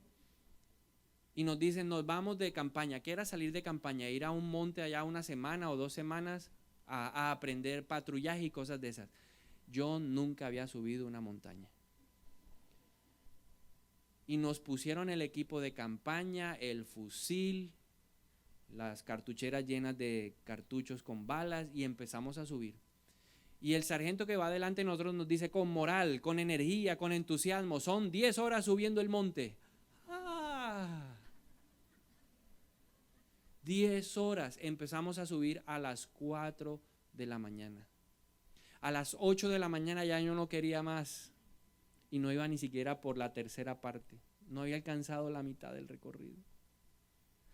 y nos dicen, nos vamos de campaña. ¿Qué era salir de campaña? Ir a un monte allá una semana o 2 semanas a aprender patrullaje y cosas de esas. Yo nunca había subido una montaña. Y nos pusieron el equipo de campaña, el fusil, las cartucheras llenas de cartuchos con balas y empezamos a subir. Y el sargento que va adelante de nosotros nos dice con moral, con energía, con entusiasmo, son 10 horas subiendo el monte. 10 horas. Empezamos a subir a las 4 de la mañana. A las 8 de la mañana ya yo no quería más. Y no iba ni siquiera por la tercera parte. No había alcanzado la mitad del recorrido.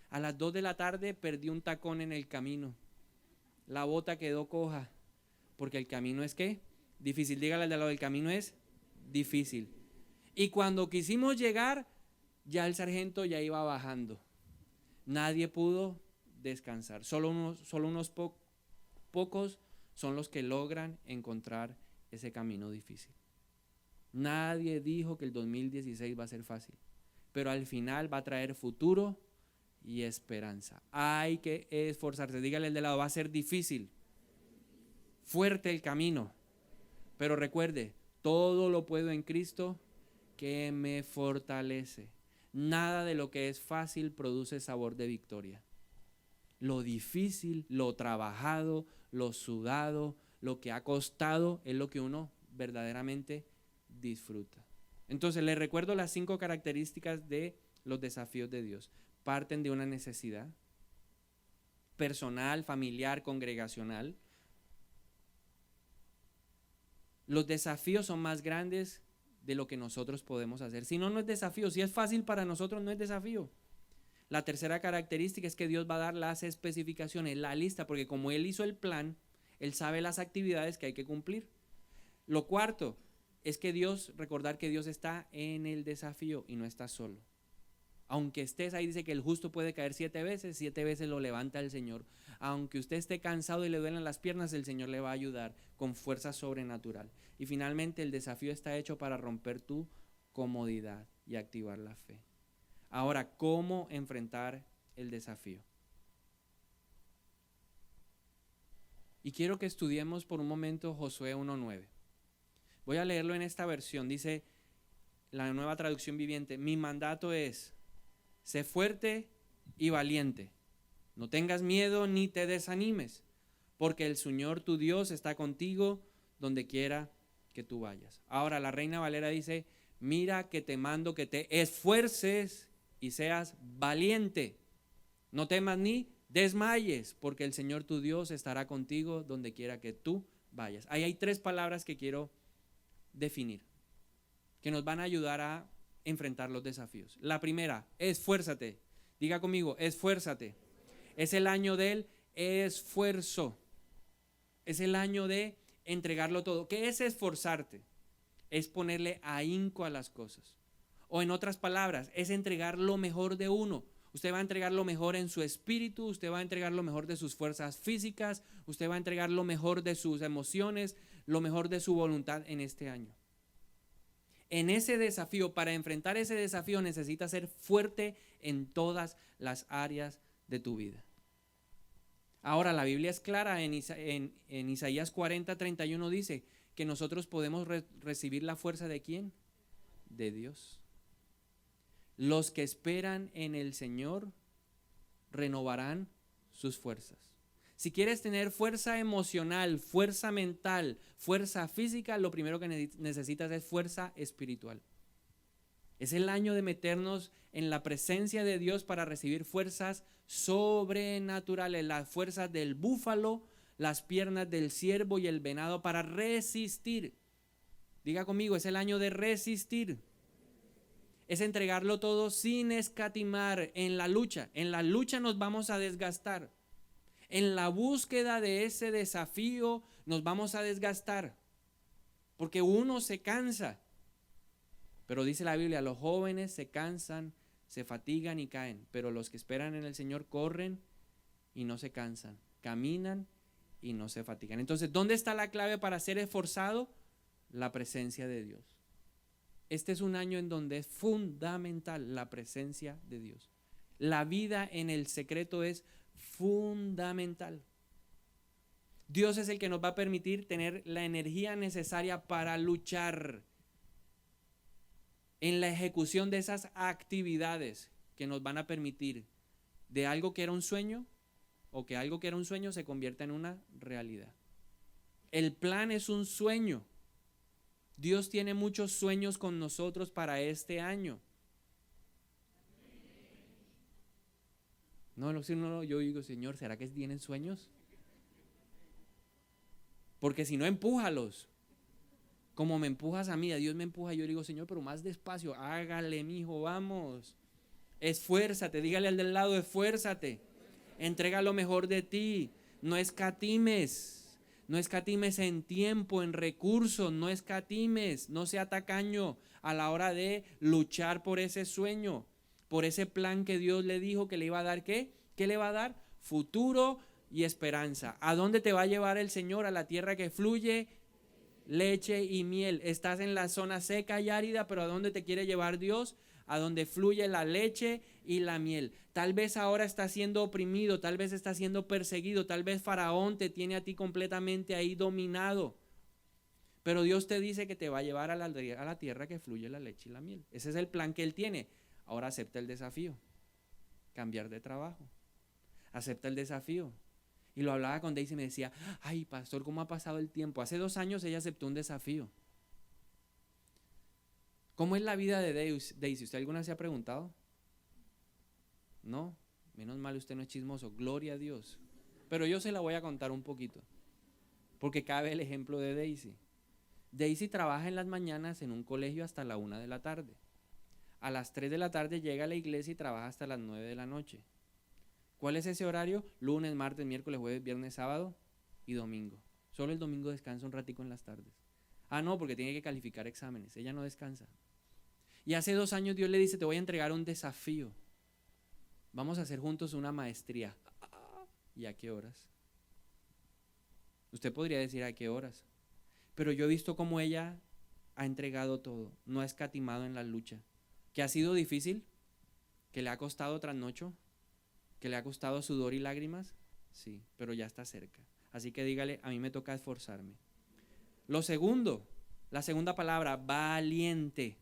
A las 2 de la tarde perdí un tacón en el camino. La bota quedó coja. Porque el camino es ¿qué? Difícil. Dígale al de al lado, el camino es difícil. Y cuando quisimos llegar, ya el sargento ya iba bajando. Nadie pudo descansar. Solo unos pocos son los que logran encontrar ese camino difícil. Nadie dijo que el 2016 va a ser fácil, pero al final va a traer futuro y esperanza. Hay que esforzarse. Dígale al de lado, va a ser difícil, fuerte el camino, pero recuerde, todo lo puedo en Cristo que me fortalece. Nada de lo que es fácil produce sabor de victoria. Lo difícil, lo trabajado, lo sudado, lo que ha costado es lo que uno verdaderamente disfruta. Entonces les recuerdo las 5 características de los desafíos de Dios. Parten de una necesidad personal, familiar, congregacional. Los desafíos son más grandes de lo que nosotros podemos hacer. Si no, no es desafío. Si es fácil para nosotros, no es desafío. La tercera característica es que Dios va a dar las especificaciones, la lista, porque como Él hizo el plan, Él sabe las actividades que hay que cumplir. Lo cuarto es que recordar que Dios está en el desafío y no está solo. Aunque estés ahí, dice que el justo puede caer 7 veces, 7 veces lo levanta el Señor. Aunque usted esté cansado y le duelen las piernas, el Señor le va a ayudar con fuerza sobrenatural. Y finalmente el desafío está hecho para romper tu comodidad y activar la fe. Ahora, ¿cómo enfrentar el desafío? Y quiero que estudiemos por un momento Josué 1:9. Voy a leerlo en esta versión. Dice la Nueva Traducción Viviente: mi mandato es: sé fuerte y valiente. No tengas miedo ni te desanimes, porque el Señor tu Dios está contigo donde quiera que tú vayas. Ahora la Reina Valera dice: mira que te mando que te esfuerces y seas valiente. No temas ni desmayes, porque el Señor tu Dios estará contigo donde quiera que tú vayas. Ahí hay 3 palabras que quiero definir, que nos van a ayudar a enfrentar los desafíos. La primera, esfuérzate. Diga conmigo, esfuérzate. Es el año del esfuerzo. Es el año de entregarlo todo. ¿Qué es esforzarte? Es ponerle ahínco a las cosas. O en otras palabras, es entregar lo mejor de uno. Usted va a entregar lo mejor en su espíritu, usted va a entregar lo mejor de sus fuerzas físicas, usted va a entregar lo mejor de sus emociones, lo mejor de su voluntad en este año. En ese desafío, para enfrentar ese desafío, necesitas ser fuerte en todas las áreas de tu vida. Ahora, la Biblia es clara en Isaías 40:31 dice que nosotros podemos recibir la fuerza ¿de quién? De Dios. Los que esperan en el Señor renovarán sus fuerzas. Si quieres tener fuerza emocional, fuerza mental, fuerza física, lo primero que necesitas es fuerza espiritual. Es el año de meternos en la presencia de Dios para recibir fuerzas sobrenaturales, las fuerzas del búfalo, las piernas del ciervo y el venado para resistir. Diga conmigo, es el año de resistir. Es entregarlo todo sin escatimar en la lucha. En la lucha nos vamos a desgastar. En la búsqueda de ese desafío nos vamos a desgastar. Porque uno se cansa. Pero dice la Biblia, los jóvenes se cansan, se fatigan y caen. Pero los que esperan en el Señor corren y no se cansan. Caminan y no se fatigan. Entonces, ¿dónde está la clave para ser esforzado? La presencia de Dios. Este es un año en donde es fundamental la presencia de Dios. La vida en el secreto es fundamental. Dios es el que nos va a permitir tener la energía necesaria para luchar en la ejecución de esas actividades que nos van a permitir de algo que era un sueño o que algo que era un sueño se convierta en una realidad. El plan es un sueño. Dios tiene muchos sueños con nosotros para este año. No, yo digo, Señor, ¿será que tienen sueños? Porque si no, empújalos. Como me empujas a mí, a Dios me empuja, yo digo, Señor, pero más despacio, hágale, mijo, vamos. Esfuérzate, dígale al del lado, esfuérzate. Entrega lo mejor de ti, no escatimes. No escatimes en tiempo, en recursos, no escatimes, no sea tacaño a la hora de luchar por ese sueño, por ese plan que Dios le dijo que le iba a dar. ¿Qué? ¿Qué le va a dar? Futuro y esperanza. ¿A dónde te va a llevar el Señor? A la tierra que fluye leche y miel. Estás en la zona seca y árida, pero ¿a dónde te quiere llevar Dios? A donde fluye la leche y la miel. Tal vez ahora estás siendo oprimido, tal vez estás siendo perseguido, tal vez Faraón te tiene a ti completamente ahí dominado. Pero Dios te dice que te va a llevar a la tierra que fluye la leche y la miel. Ese es el plan que Él tiene. Ahora acepta el desafío. Cambiar de trabajo. Acepta el desafío. Y lo hablaba con Daisy y me decía, ay, pastor, ¿cómo ha pasado el tiempo? Hace 2 años ella aceptó un desafío. ¿Cómo es la vida de Daisy? ¿Usted alguna vez se ha preguntado? No, menos mal usted no es chismoso, gloria a Dios. Pero yo se la voy a contar un poquito, porque cabe el ejemplo de Daisy. Daisy trabaja en las mañanas en un colegio hasta la 1 de la tarde. A las 3 de la tarde llega a la iglesia y trabaja hasta las 9 de la noche. ¿Cuál es ese horario? Lunes, martes, miércoles, jueves, viernes, sábado y domingo. Solo el domingo descansa un ratico en las tardes. Ah, no, porque tiene que calificar exámenes. Ella no descansa. Y hace 2 años Dios le dice, te voy a entregar un desafío. Vamos a hacer juntos una maestría. ¿Y a qué horas? Usted podría decir a qué horas. Pero yo he visto cómo ella ha entregado todo. No ha escatimado en la lucha. ¿Que ha sido difícil? ¿Que le ha costado trasnocho? ¿Que le ha costado sudor y lágrimas? Sí, pero ya está cerca. Así que dígale, a mí me toca esforzarme. Lo segundo, la segunda palabra, valiente.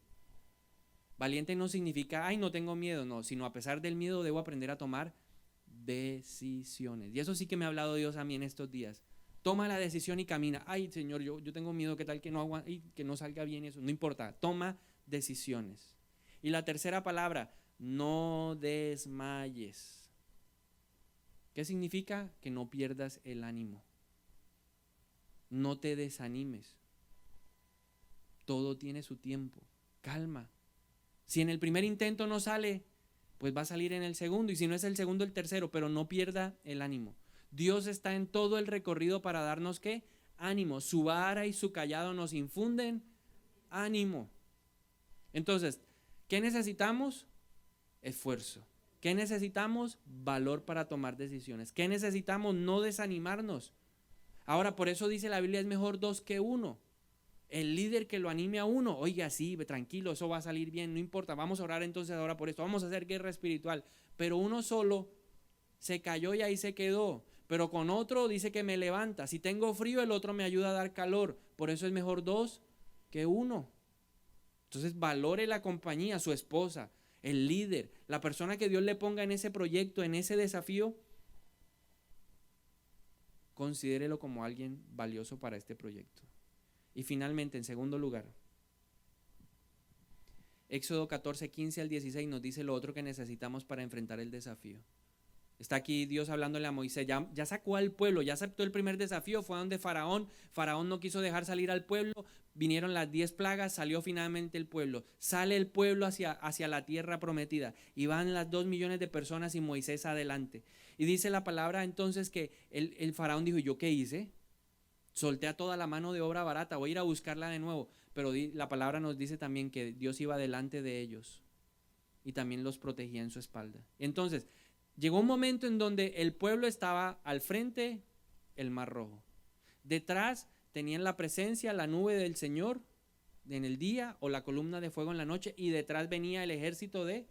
Valiente no significa, ay, no tengo miedo, no, sino a pesar del miedo debo aprender a tomar decisiones. Y eso sí que me ha hablado Dios a mí en estos días. Toma la decisión y camina. Ay, Señor, yo tengo miedo, ¿qué tal que no que no salga bien eso? No importa, toma decisiones. Y la tercera palabra, no desmayes. ¿Qué significa? Que no pierdas el ánimo. No te desanimes. Todo tiene su tiempo. Calma. Si en el primer intento no sale, pues va a salir en el segundo. Y si no es el segundo, el tercero. Pero no pierda el ánimo. Dios está en todo el recorrido para darnos ¿qué? Ánimo. Su vara y su callado nos infunden ánimo. Entonces, ¿qué necesitamos? Esfuerzo. ¿Qué necesitamos? Valor para tomar decisiones. ¿Qué necesitamos? No desanimarnos. Ahora, por eso dice la Biblia, es mejor 2 que 1. El líder que lo anime a uno, oiga, sí, tranquilo, eso va a salir bien, no importa, vamos a orar entonces ahora por esto, vamos a hacer guerra espiritual. Pero uno solo se cayó y ahí se quedó. Pero con otro dice que me levanta. Si tengo frío, el otro me ayuda a dar calor. Por eso es mejor 2 que 1. Entonces valore la compañía, su esposa, el líder, la persona que Dios le ponga en ese proyecto, en ese desafío. Considérelo como alguien valioso para este proyecto. Y finalmente, en segundo lugar, Éxodo 14, 15 al 16 nos dice lo otro que necesitamos para enfrentar el desafío. Está aquí Dios hablándole a Moisés, ya sacó al pueblo, ya aceptó el primer desafío, fue a donde Faraón no quiso dejar salir al pueblo, vinieron las 10 plagas, salió finalmente el pueblo, sale el pueblo hacia la tierra prometida y van las 2 millones de personas y Moisés adelante. Y dice la palabra entonces que el Faraón dijo, ¿yo qué hice? Solté a toda la mano de obra barata, voy a ir a buscarla de nuevo. Pero la palabra nos dice también que Dios iba delante de ellos y también los protegía en su espalda. Entonces, llegó un momento en donde el pueblo estaba al frente, el Mar Rojo. Detrás tenían la presencia, la nube del Señor en el día o la columna de fuego en la noche, y detrás venía el ejército de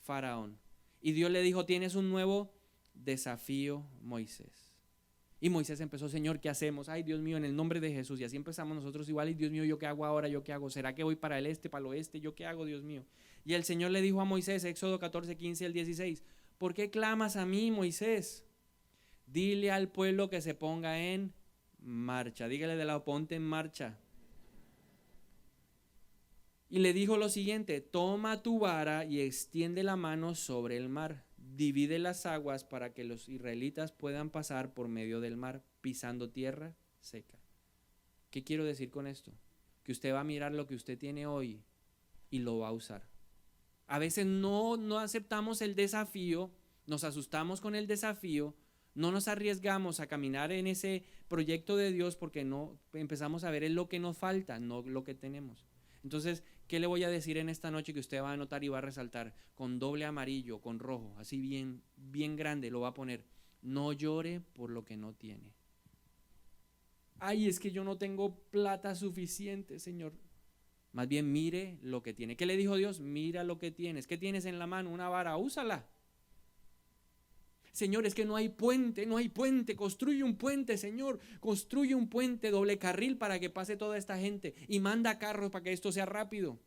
Faraón. Y Dios le dijo, tienes un nuevo desafío, Moisés. Y Moisés empezó, Señor, ¿qué hacemos? Ay, Dios mío, en el nombre de Jesús. Y así empezamos nosotros igual. Y Dios mío, ¿yo qué hago ahora? ¿Yo qué hago? ¿Será que voy para el este, para el oeste? ¿Yo qué hago, Dios mío? Y el Señor le dijo a Moisés, Éxodo 14, 15 al 16, ¿por qué clamas a mí, Moisés? Dile al pueblo que se ponga en marcha. Dígale de lado, ponte en marcha. Y le dijo lo siguiente, toma tu vara y extiende la mano sobre el mar. Divide las aguas para que los israelitas puedan pasar por medio del mar, pisando tierra seca. ¿Qué quiero decir con esto? Que usted va a mirar lo que usted tiene hoy y lo va a usar. A veces no aceptamos el desafío, nos asustamos con el desafío, no nos arriesgamos a caminar en ese proyecto de Dios porque no empezamos a ver es lo que nos falta, no lo que tenemos. Entonces, ¿qué le voy a decir en esta noche que usted va a anotar y va a resaltar? Con doble amarillo, con rojo, así bien, bien grande lo va a poner. No llore por lo que no tiene. Ay, es que yo no tengo plata suficiente, Señor. Más bien mire lo que tiene. ¿Qué le dijo Dios? Mira lo que tienes. ¿Qué tienes en la mano? Una vara, úsala. Señor, es que no hay puente, construye un puente, Señor, construye un puente doble carril para que pase toda esta gente y manda carros para que esto sea rápido.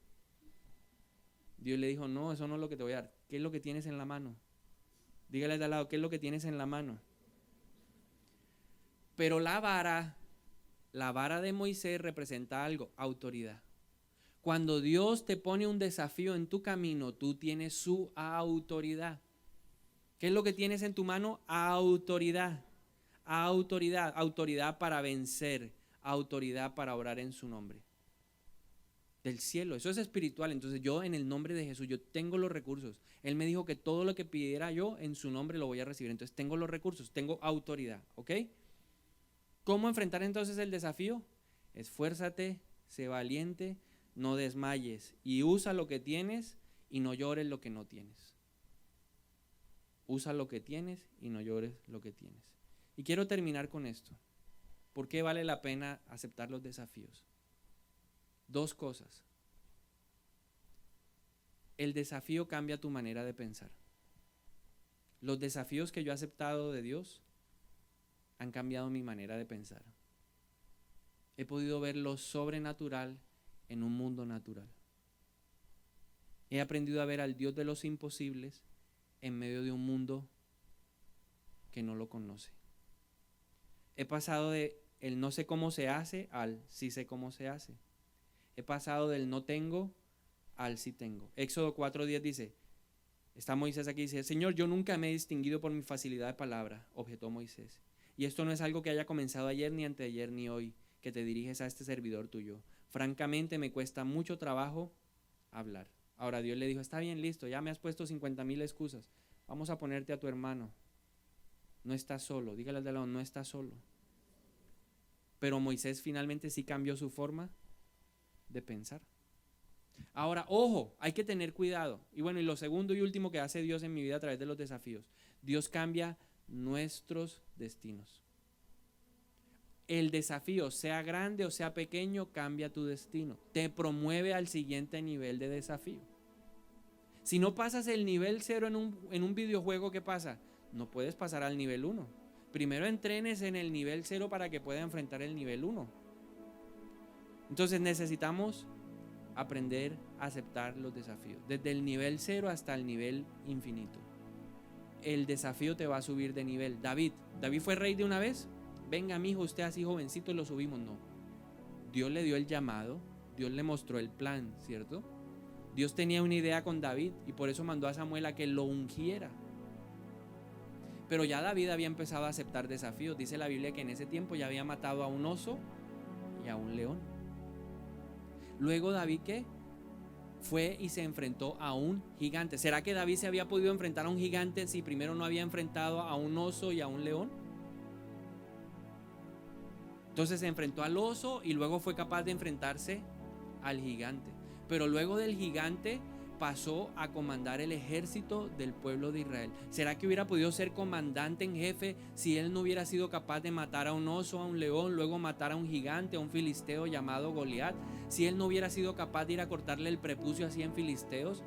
Dios le dijo, no, eso no es lo que te voy a dar. ¿Qué es lo que tienes en la mano? Dígale de al lado, ¿qué es lo que tienes en la mano? Pero la vara de Moisés representa algo, autoridad. Cuando Dios te pone un desafío en tu camino, tú tienes su autoridad. ¿Qué es lo que tienes en tu mano? Autoridad. Autoridad para vencer, autoridad para orar en su nombre. Del cielo, eso es espiritual. Entonces yo en el nombre de Jesús, yo tengo los recursos. Él me dijo que todo lo que pidiera yo en su nombre lo voy a recibir. Entonces tengo los recursos, tengo autoridad, ¿ok? ¿Cómo enfrentar entonces el desafío? Esfuérzate, sé valiente, no desmayes y usa lo que tienes y no llores lo que no tienes. Usa lo que tienes y no llores lo que tienes. Y quiero terminar con esto. ¿Por qué vale la pena aceptar los desafíos? 2 cosas. El desafío cambia tu manera de pensar. Los desafíos que yo he aceptado de Dios han cambiado mi manera de pensar. He podido ver lo sobrenatural en un mundo natural. He aprendido a ver al Dios de los imposibles en medio de un mundo que no lo conoce. He pasado de el no sé cómo se hace al sí sé cómo se hace. He pasado del no tengo al sí tengo. Éxodo 4:10 dice, está Moisés aquí y dice, Señor, yo nunca me he distinguido por mi facilidad de palabra, objetó Moisés. Y esto no es algo que haya comenzado ayer, ni anteayer, ni hoy, que te diriges a este servidor tuyo. Francamente me cuesta mucho trabajo hablar. Ahora Dios le dijo, está bien, listo, ya me has puesto 50,000 excusas. Vamos a ponerte a tu hermano. No estás solo, dígale al de lado, no estás solo. Pero Moisés finalmente sí cambió su forma de pensar. Ahora, ojo, hay que tener cuidado. Y bueno, y lo segundo y último que hace Dios en mi vida a través de los desafíos. Dios cambia nuestros destinos. El desafío, sea grande o sea pequeño, cambia tu destino. Te promueve al siguiente nivel de desafío. Si no pasas el nivel 0 en un videojuego, ¿qué pasa? No puedes pasar al nivel 1. Primero entrenes en el nivel 0 para que pueda enfrentar el nivel 1. Entonces necesitamos aprender a aceptar los desafíos. Desde el nivel 0 hasta el nivel infinito. El desafío te va a subir de nivel. David fue rey de una vez. Venga, mijo, usted así jovencito lo subimos. No. Dios le dio el llamado. Dios le mostró el plan, ¿cierto? Dios tenía una idea con David y por eso mandó a Samuel a que lo ungiera. Pero ya David había empezado a aceptar desafíos. Dice la Biblia que en ese tiempo ya había matado a un oso y a un león. Luego David, ¿qué? Fue y se enfrentó a un gigante. ¿Será que David se había podido enfrentar a un gigante si primero no había enfrentado a un oso y a un león? Entonces se enfrentó al oso y luego fue capaz de enfrentarse al gigante. Pero luego del gigante pasó a comandar el ejército del pueblo de Israel. ¿Será que hubiera podido ser comandante en jefe si él no hubiera sido capaz de matar a un oso, a un león, luego matar a un gigante, a un filisteo llamado Goliat? Si él no hubiera sido capaz de ir a cortarle el prepucio así en filisteos,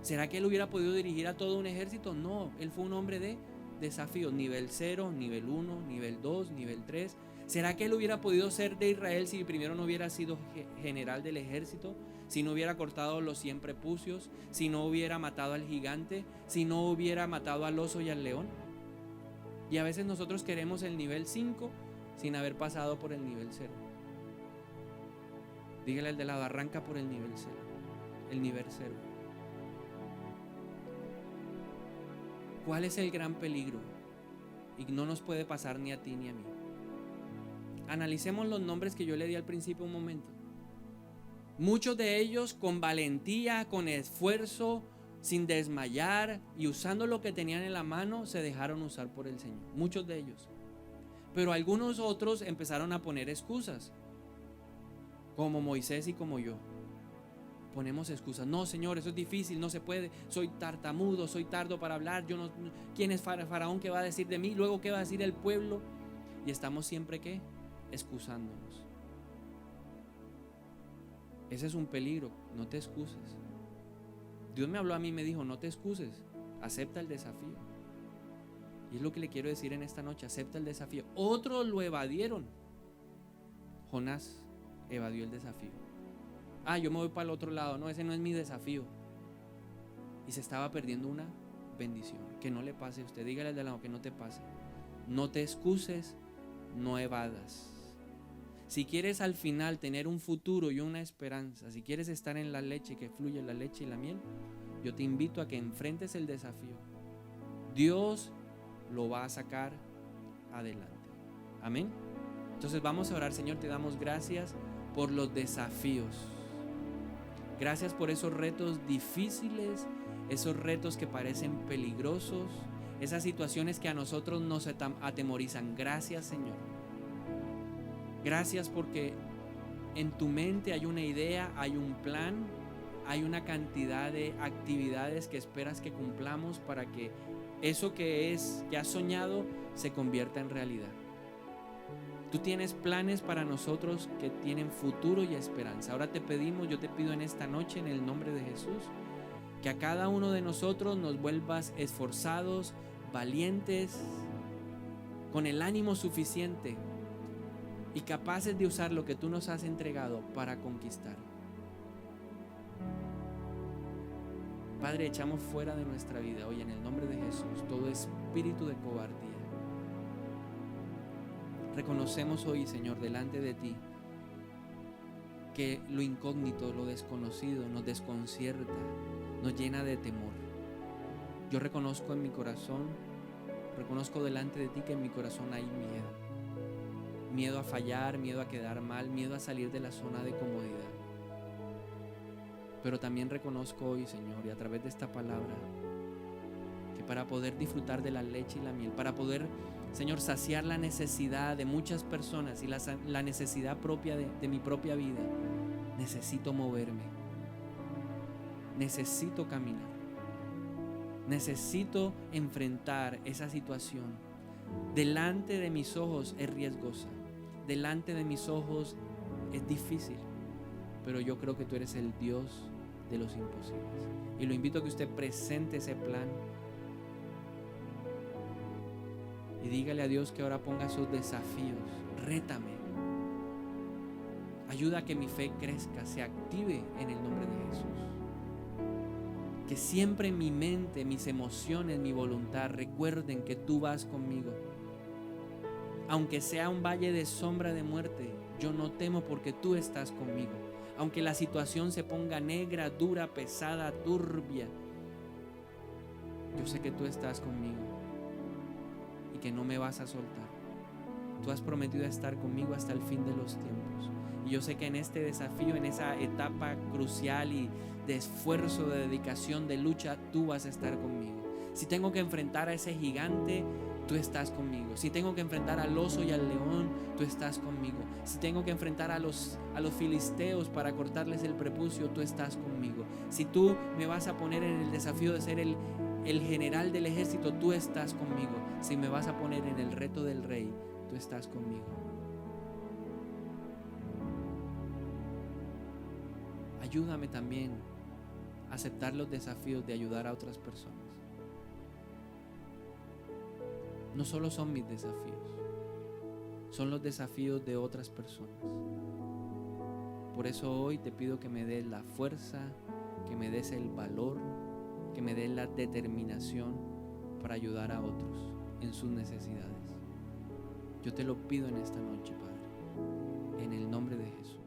¿será que él hubiera podido dirigir a todo un ejército? No, él fue un hombre de desafíos, nivel 0, nivel 1, nivel 2, nivel 3. ¿Será que él hubiera podido ser de Israel si primero no hubiera sido general del ejército? Si no hubiera cortado los 100 prepucios, si no hubiera matado al gigante, si no hubiera matado al oso y al león. Y a veces nosotros queremos el nivel 5 sin haber pasado por el nivel 0. Dígale al de lado, arranca por el nivel 0. El nivel 0. ¿Cuál es el gran peligro? Y no nos puede pasar ni a ti ni a mí. Analicemos los nombres que yo le di al principio un momento. Muchos de ellos con valentía, con esfuerzo, sin desmayar y usando lo que tenían en la mano, se dejaron usar por el Señor. Muchos de ellos. Pero algunos otros empezaron a poner excusas, como Moisés y como yo. Ponemos excusas. No, Señor, eso es difícil, no se puede. Soy tartamudo, soy tardo para hablar. Yo no, ¿quién es Faraón? ¿Qué va a decir de mí? Luego, ¿qué va a decir el pueblo? Y estamos siempre, ¿qué? Excusándonos. Ese es un peligro, no te excuses. Dios me habló a mí y me dijo, no te excuses, acepta el desafío. Y es lo que le quiero decir en esta noche, acepta el desafío. Otros lo evadieron. Jonás evadió el desafío. Yo me voy para el otro lado, no, ese no es mi desafío. Y se estaba perdiendo una bendición. Que no le pase a usted, dígale al de lado que no te pase. No te excuses, no evadas. Si quieres al final tener un futuro y una esperanza, si quieres estar en la leche, que fluye la leche y la miel, yo te invito a que enfrentes el desafío. Dios lo va a sacar adelante. Amén. Entonces vamos a orar. Señor, te damos gracias por los desafíos. Gracias por esos retos difíciles, esos retos que parecen peligrosos, esas situaciones que a nosotros nos atemorizan. Gracias, Señor. Gracias porque en tu mente hay una idea, hay un plan, hay una cantidad de actividades que esperas que cumplamos para que eso que has soñado se convierta en realidad. Tú tienes planes para nosotros que tienen futuro y esperanza. Ahora te pedimos, yo te pido en esta noche en el nombre de Jesús, que a cada uno de nosotros nos vuelvas esforzados, valientes, con el ánimo suficiente y capaces de usar lo que tú nos has entregado para conquistar. Padre, echamos fuera de nuestra vida hoy en el nombre de Jesús todo espíritu de cobardía. Reconocemos hoy, Señor, delante de ti que lo incógnito, lo desconocido nos desconcierta, nos llena de temor. Yo reconozco en mi corazón, reconozco delante de ti que en mi corazón hay miedo. Miedo a fallar, miedo a quedar mal, miedo a salir de la zona de comodidad. Pero también reconozco hoy, Señor, y a través de esta palabra, que para poder disfrutar de la leche y la miel, para poder, Señor, saciar la necesidad de muchas personas y la necesidad propia de mi propia vida, necesito moverme, necesito caminar, necesito enfrentar esa situación. Delante de mis ojos es riesgosa, delante de mis ojos es difícil, pero yo creo que tú eres el Dios de los imposibles. Y lo invito a que usted presente ese plan y dígale a Dios que ahora ponga sus desafíos. Rétame. Ayuda a que mi fe crezca, se active en el nombre de Jesús. Que siempre mi mente, mis emociones, mi voluntad recuerden que tú vas conmigo. Aunque sea un valle de sombra de muerte, yo no temo porque tú estás conmigo. Aunque la situación se ponga negra, dura, pesada, turbia, yo sé que tú estás conmigo y que no me vas a soltar. Tú has prometido estar conmigo hasta el fin de los tiempos. Y yo sé que en este desafío, en esa etapa crucial y de esfuerzo, de dedicación, de lucha, tú vas a estar conmigo. Si tengo que enfrentar a ese gigante, tú estás conmigo. Si tengo que enfrentar al oso y al león, tú estás conmigo. Si tengo que enfrentar a los filisteos para cortarles el prepucio, tú estás conmigo. Si tú me vas a poner en el desafío de ser el general del ejército, tú estás conmigo. Si me vas a poner en el reto del rey, tú estás conmigo. Ayúdame también a aceptar los desafíos de ayudar a otras personas. No solo son mis desafíos, son los desafíos de otras personas. Por eso hoy te pido que me des la fuerza, que me des el valor, que me des la determinación para ayudar a otros en sus necesidades. Yo te lo pido en esta noche, Padre, en el nombre de Jesús.